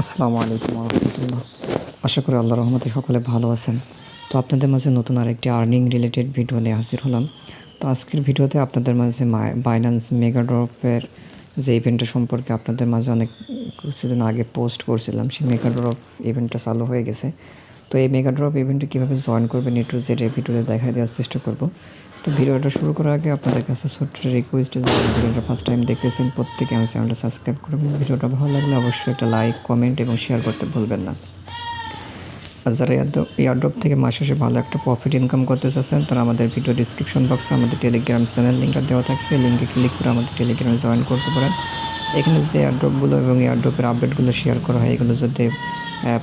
আসসালামু আলাইকুম রহমতুল্লাহ। আশা করি আল্লাহর রহমতে সকলে ভালো আছেন। তো আপনাদের মাঝে নতুন আরেকটি আর্নিং রিলেটেড ভিডিও নিয়ে হাজির হলাম। তো আজকের ভিডিওতে আপনাদের মাঝে বাইন্যান্স মেগা ড্রপের যে ইভেন্টটা সম্পর্কে আপনাদের মাঝে অনেক কিছুদিন আগে পোস্ট করছিলাম, সেই মেগা ড্রপ ইভেন্টটা চালু হয়ে গেছে। তো এই মেগা ড্রপ ইভেন্টে কীভাবে জয়েন করবেন টু জেড এই ভিডিওতে দেখা দেওয়ার চেষ্টা করব। তো ভিডিওটা শুরু করার আগে আপনাদের কাছে ছোট্ট রিকোয়েস্ট, যে ভিডিওটা ফার্স্ট টাইম দেখতেছেন প্রত্যেকে আমার চ্যানেলটা সাবস্ক্রাইব করবেন। ভিডিওটা ভালো লাগলে অবশ্যই একটা লাইক, কমেন্ট এবং শেয়ার করতে ভুলবেন না। আর যারা এয়ারড্রপ থেকে মাস শেষে ভালো একটা প্রফিট ইনকাম করতে চাচ্ছেন, তারা আমাদের ভিডিও ডিসক্রিপশন বক্সে আমাদের টেলিগ্রাম চ্যানেল লিঙ্কটা দেওয়া থাকবে, লিঙ্কে ক্লিক করে আমাদের টেলিগ্রামে জয়েন করতে পারেন। এখানে যে এয়ারড্রপগুলো এবং এয়ারড্রপের আপডেটগুলো শেয়ার করা হয়, এগুলো যদি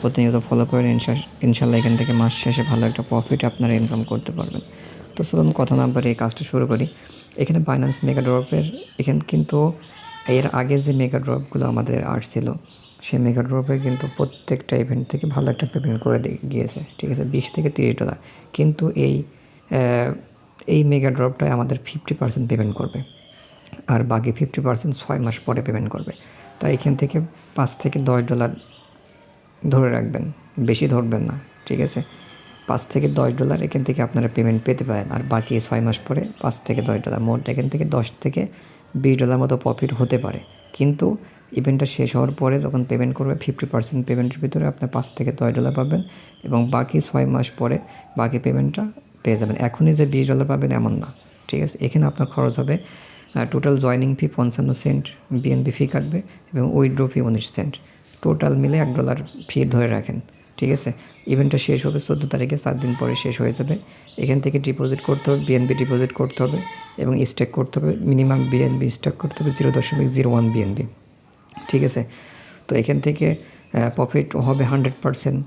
প্রতিনিয়ত ফলো করেন, ইনশাল্লাহ এখান থেকে মাস শেষে ভালো একটা প্রফিট আপনারা ইনকাম করতে পারবেন। তো চলুন কথা না বাড়িয়ে এই কাজটা শুরু করি। এখানে বাইন্যান্স মেগা ড্রপের এখানে কিন্তু এর আগে যে মেগা ড্রপগুলো আমাদের আসছিল, সেই মেগা ড্রপে কিন্তু প্রত্যেকটা ইভেন্ট থেকে ভালো একটা পেমেন্ট করে গিয়েছে, ঠিক আছে, $20 থেকে $30। কিন্তু এই মেগা ড্রপটায় আমাদের 50% পেমেন্ট করবে, আর বাকি 50% 6 মাস পরে পেমেন্ট করবে। তাই এখান থেকে $5 থেকে $10 ধরে রাখবেন, বেশি ধরবেন না, ঠিক আছে। $5 থেকে $10 এখান থেকে আপনারা পেমেন্ট পেতে পারেন, আর বাকি 6 মাস পরে $5 থেকে $10, মোট এখান থেকে $10 থেকে $20 মতো প্রফিট হতে পারে। কিন্তু ইভেন্টটা শেষ হওয়ার পরে যখন পেমেন্ট করবে, 50% পেমেন্টের ভিতরে আপনার $5 থেকে $10 পাবেন, এবং বাকি 6 মাস পরে বাকি পেমেন্টটা পেয়ে যাবেন। এখনই যে $20 পাবেন এমন না, ঠিক আছে। এখানে আপনার খরচ হবে টোটাল জয়নিং ফি 55 সেন্ট, বিএনবি ফি কাটবে, এবং উইথড্র ফি 19 সেন্ট, টোটাল মিলে $1 ফি ধরে রাখেন, ঠিক আছে। ইভেন্টটা শেষ হবে 14 তারিখে, 7 দিন পরে শেষ হয়ে যাবে। এখান থেকে ডিপোজিট করতে হবে, বিএনবি ডিপোজিট করতে হবে, এবং স্টেক করতে হবে। মিনিমাম বিএনবি স্টেক করতে হবে 0.01 বিএনবি, ঠিক আছে। তো এখান থেকে প্রফিট হবে 100%।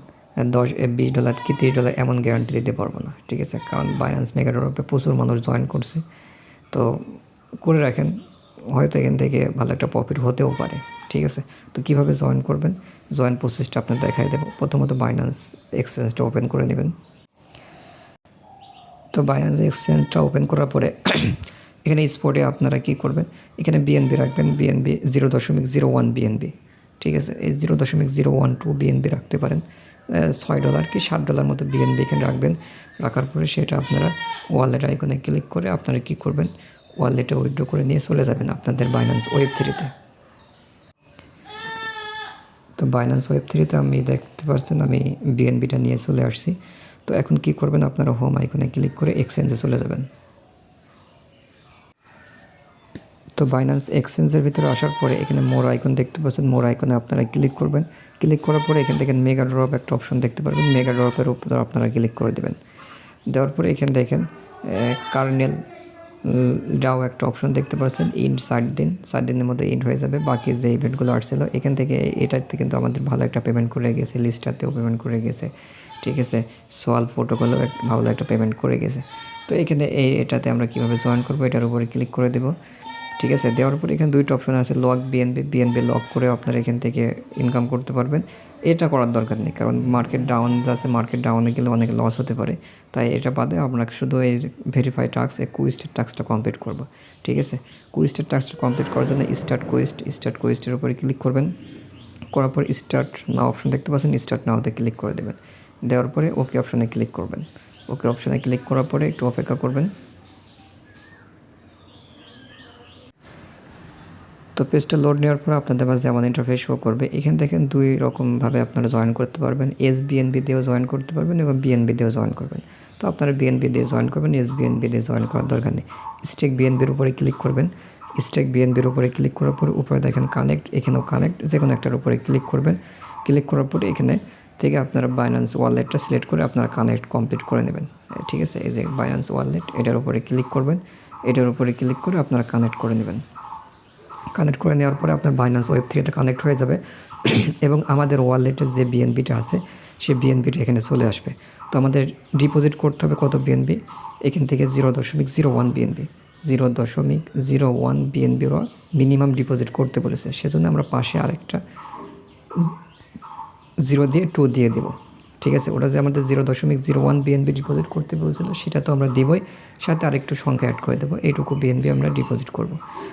$10 $20 কি $30 এমন গ্যারান্টি দিতে পারবো না, ঠিক আছে, কারণ বাইন্যান্স মেগা ড্রপে প্রচুর মানুষ জয়েন করছে। তো করে রাখেন, হয়তো এখান থেকে ভালো একটা প্রফিট হতেও পারে, ঠিক আছে। তো কীভাবে জয়েন করবেন, জয়েন প্রসেসটা আপনার দেখাই দেবো। প্রথমত বাইন্যান্স এক্সচেঞ্জটা ওপেন করে নেবেন। তো বাইন্যান্স এক্সচেঞ্জটা ওপেন করার পরে এখানে স্পটে আপনারা কী করবেন, এখানে বিএনবি রাখবেন, বিএনবি 0.01 বিএনবি, ঠিক আছে। এই 0.012 বিএনবি রাখতে পারেন। $6 কি $7 মতো বিএনবি এখানে রাখবেন। রাখার পরে সেটা আপনারা ওয়ালেট আইকনে ক্লিক করে আপনারা কী করবেন, ওয়ালেটে উইথড্র করে নিয়ে চলে যাবেন আপনাদের বাইন্যান্স ওয়েব3-তে। তো বাইন্যান্স ওয়েব3-তে আমি দেখতে পাচ্ছেন আমি বিএনবিটা নিয়ে চলে আসছি। তো এখন কী করবেন, আপনারা হোম আইকনে ক্লিক করে এক্সচেঞ্জে চলে যাবেন। তো বাইন্যান্স এক্সচেঞ্জের ভিতরে আসার পরে এখানে মোর আইকন দেখতে পাচ্ছেন, মোর আইকনে আপনারা ক্লিক করবেন। ক্লিক করার পরে এখান থেকে মেগা ড্রপ একটা অপশন দেখতে পারবেন, মেগা ড্রপের উপর আপনারা ক্লিক করে দেবেন। দেওয়ার পরে এখানে দেখেন কার্নেল ডাও একটা অপশন দেখতে পাচ্ছেন, ইন্ড 7 দিনের মধ্যে ইন্ড হয়ে যাবে। বাকি যে ইভেন্টগুলো আসছিলো এখান থেকে এটাতে কিন্তু আমাদের ভালো একটা পেমেন্ট করে গেছে, লিস্টাতেও পেমেন্ট করে গেছে, ঠিক আছে। সোয়াল প্রোটোকলও ভালো একটা পেমেন্ট করে গেছে। তো এখানে এটাতে আমরা কীভাবে জয়েন করবো, এটার উপরে ক্লিক করে দেবো, ঠিক আছে। দেওয়ার পরে এখানে 2টা অপশন আছে, লক বিএনবি লক করে আপনারা এখান থেকে ইনকাম করতে পারবেন। এটা করার দরকার নেই, কারণ মার্কেট ডাউন আছে, মার্কেট ডাউনে গেলে অনেক লস হতে পারে। তাই এটা বাদে আমরা শুধু এই ভেরিফাই টাস্ক, এই কুইস্টের টাস্কটা কমপ্লিট করব, ঠিক আছে। কুইস্টের টাস্কটা কমপ্লিট করার জন্য স্টার্ট কুইস্টের উপরে ক্লিক করবেন। করার পর স্টার্ট নাও অপশন দেখতে পাচ্ছেন, স্টার্ট নাওতে ক্লিক করে দেবেন। দেওয়ার পরে ওকে অপশনে ক্লিক করবেন। ওকে অপশনে ক্লিক করার পরে একটু অপেক্ষা করবেন। তো পেজটা লোড নেওয়ার পর আপনাদের মাঝে যেমন ইন্টারফেস শো করবে, এখানে দেখেন 2 রকমভাবে আপনারা জয়েন করতে পারবেন। এসবিএনবি দিয়েও জয়েন করতে পারবেন এবং বিএনবি দিয়েও জয়েন করবেন। তো আপনারা বিএনবি দিয়ে জয়েন করবেন, এসবিএনবি দিয়ে জয়েন করার দরকার নেই। স্টেক বিএনবির উপরে ক্লিক করবেন। স্টেক বিএনবির উপরে ক্লিক করার পর উপরে দেখেন কানেক্ট, এখানেও কানেক্ট, যে কোনো একটার উপরে ক্লিক করবেন। ক্লিক করার পরে এখানে থেকে আপনারা বাইন্যান্স ওয়ালেটটা সিলেক্ট করে আপনারা কানেক্ট কমপ্লিট করে নেবেন, ঠিক আছে। এই যে বাইন্যান্স ওয়ালেট, এটার উপরে ক্লিক করবেন। এটার উপরে ক্লিক করে আপনারা কানেক্ট করে নেবেন। কানেক্ট করে নেওয়ার পরে আপনার বাইন্যান্স ওয়েব3টা কানেক্ট হয়ে যাবে, এবং আমাদের ওয়ালেটের যে বিএনবিটা আছে সেই বিএনবিটা এখানে চলে আসবে। তো আমাদের ডিপোজিট করতে হবে কত বিএনবি, এখান থেকে 0.01 বিএনবি, 0.01 বিএনবির মিনিমাম ডিপোজিট করতে বলেছে। সেজন্য আমরা পাশে আরেকটা 0 দিয়ে 2 দিয়ে দেবো, ঠিক আছে। ওটা যে আমাদের 0.01 বিএনবি ডিপোজিট করতে বলছিল সেটা তো আমরা দেবই, সাথে আরেকটু সংখ্যা অ্যাড করে দেবো, এইটুকু বিএনবি আমরা ডিপোজিট করব।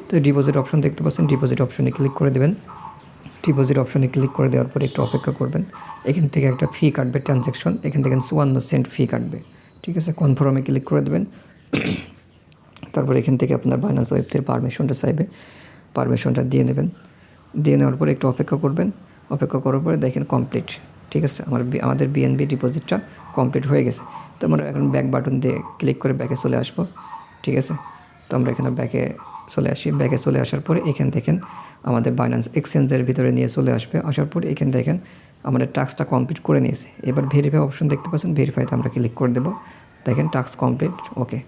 তো ডিপোজিট অপশন দেখতে পাচ্ছেন, ডিপোজিট অপশনে ক্লিক করে দেবেন। ডিপোজিট অপশনে ক্লিক করে দেওয়ার পরে একটু অপেক্ষা করবেন। এখান থেকে একটা ফি কাটবে ট্রানজ্যাকশন, এখান থেকে 54 সেন্ট ফি কাটবে। ঠিক আছে, কনফার্মে ক্লিক করে দেবেন। তারপর এখান থেকে আপনার বাইন্যান্স ওয়েব থেকে পারমিশনটা চাইবে, পারমিশনটা দিয়ে নেবেন। দিয়ে নেওয়ার পরে একটু অপেক্ষা করবেন। অপেক্ষা করার পরে দেখেন কমপ্লিট। ঠিক আছে, আমাদের বিএনবি ডিপোজিটটা কমপ্লিট হয়ে গেছে। তো আমরা এখন ব্যাক বাটন দিয়ে ক্লিক করে ব্যাকে চলে আসবো। ঠিক আছে, তো আমরা এখানে ব্যাকে চলে আসি। ব্যাকে চলে আসার পরে এখানে দেখেন আমাদের বাইন্যান্স এক্সচেঞ্জের ভিতরে নিয়ে চলে আসবে। আসার পরে এখানে দেখেন আমাদের টাস্কটা কমপ্লিট করে নিয়েছে। এবার ভেরিফাই অপশন দেখতে পাচ্ছেন, ভেরিফাইতে আমরা ক্লিক করে দেবো। দেখেন টাস্ক কমপ্লিট, ওকে।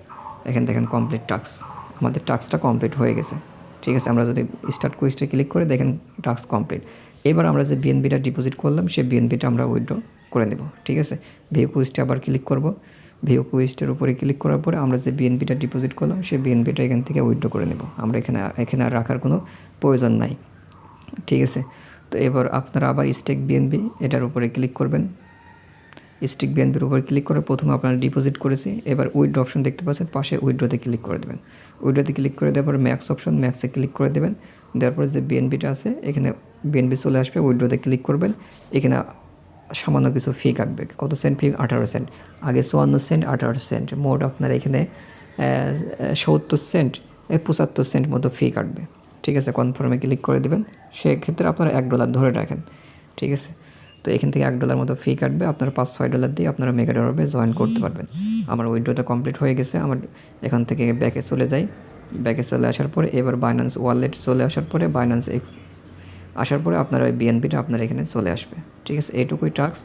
এখানে দেখেন কমপ্লিট টাস্ক, আমাদের টাস্কটা কমপ্লিট হয়ে গেছে। ঠিক আছে, আমরা যদি স্টার্ট কুইজটা ক্লিক করে দেখেন টাস্ক কমপ্লিট। এবার আমরা যে বিএনবিটা ডিপোজিট করলাম সেই বিএনবিটা আমরা উইথড্র করে নেব। ঠিক আছে, ভিউ কুইজটা আবার ক্লিক করব। ভিউ কুইজটার উপরে ক্লিক করার পরে আমরা যে বিএনবিটা ডিপোজিট করলাম সেই বিএনবিটা এখান থেকে উইথড্র করে নেব। আমরা এখানে আর রাখার কোনো প্রয়োজন নাই। ঠিক আছে, তো এবার আপনারা আবার স্টেক বিএনবি এটার উপরে ক্লিক করবেন। স্টিক বিএনপির উপর ক্লিক করে প্রথমে আপনারা ডিপোজিট করেছি, এবার উইথড্র অপশন দেখতে পাচ্ছেন পাশে, উইথড্রতে ক্লিক করে দেবেন। উইথড্রতে ক্লিক করে দেওয়ার পরে ম্যাক্স অপশন, ম্যাক্সে ক্লিক করে দেবেন। দেওয়ার পরে যে বিএনপিটা আছে এখানে বিএনপি চলে আসবে, উইথড্রতে ক্লিক করবেন। এখানে সামান্য কিছু ফি কাটবে। কত সেন্ট ফি? 18 সেন্ট। আগে 54 সেন্ট, 18 সেন্ট, মোট আপনার এখানে 70 সেন্ট, 75 সেন্ট মতো ফি কাটবে। ঠিক আছে, কনফার্মে ক্লিক করে দেবেন। সেক্ষেত্রে আপনারা $1 ধরে রাখেন। ঠিক আছে, তো এখান থেকে $1 মতো ফি কাটবে। আপনারা $5-6 দিয়ে আপনারা মেগাডরপে জয়েন করতে পারবেন। আমার উইথড্রটা কমপ্লিট হয়ে গেছে। আমার এখান থেকে ব্যাকে চলে যাই। ব্যাকে চলে আসার পরে এবার বাইন্যান্স ওয়ালেট চলে আসার পরে বাইন্যান্স এক্স আসার পরে আপনার ওই বিএনপিটা আপনার এখানে চলে আসবে। ঠিক আছে, এইটুকুই টাস্ক।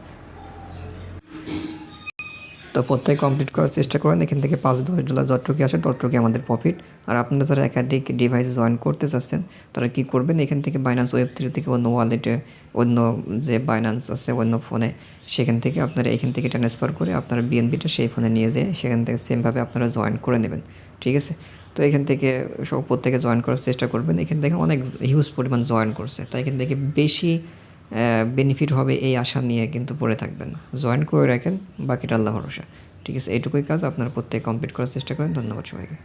তো প্রত্যেক কমপ্লিট করার চেষ্টা করেন। এখান থেকে $5-10 যতটুকু আসে ততটুকু আমাদের প্রফিট। আর আপনারা যারা একাধিক ডিভাইস জয়েন করতে চাচ্ছেন তারা কী করবেন, এখান থেকে বাইন্যান্স ওয়েব3 থেকে অন্য ওয়ালেটে, অন্য যে বাইন্যান্স আছে অন্য ফোনে, সেখান থেকে আপনারা এখান থেকে ট্রান্সফার করে আপনারা বিএনপিটা সেই ফোনে নিয়ে যেয়ে সেখান থেকে সেমভাবে আপনারা জয়েন করে নেবেন। ঠিক আছে, তো এখান থেকে সব প্রত্যেকে জয়েন করার চেষ্টা করবেন। এখান থেকে অনেক হিউজ পরিমাণ জয়েন করছে, তাই এখান থেকে বেশি বেনিফিট হবে এই আশা নিয়ে কিন্তু পড়ে থাকবেন না। জয়েন করে রাখেন, বাকিটা আল্লাহ ভরসা। ঠিক আছে, এইটুকুই কাজ, আপনারা প্রত্যেকে কমপ্লিট করার চেষ্টা করেন। ধন্যবাদ সবাইকে।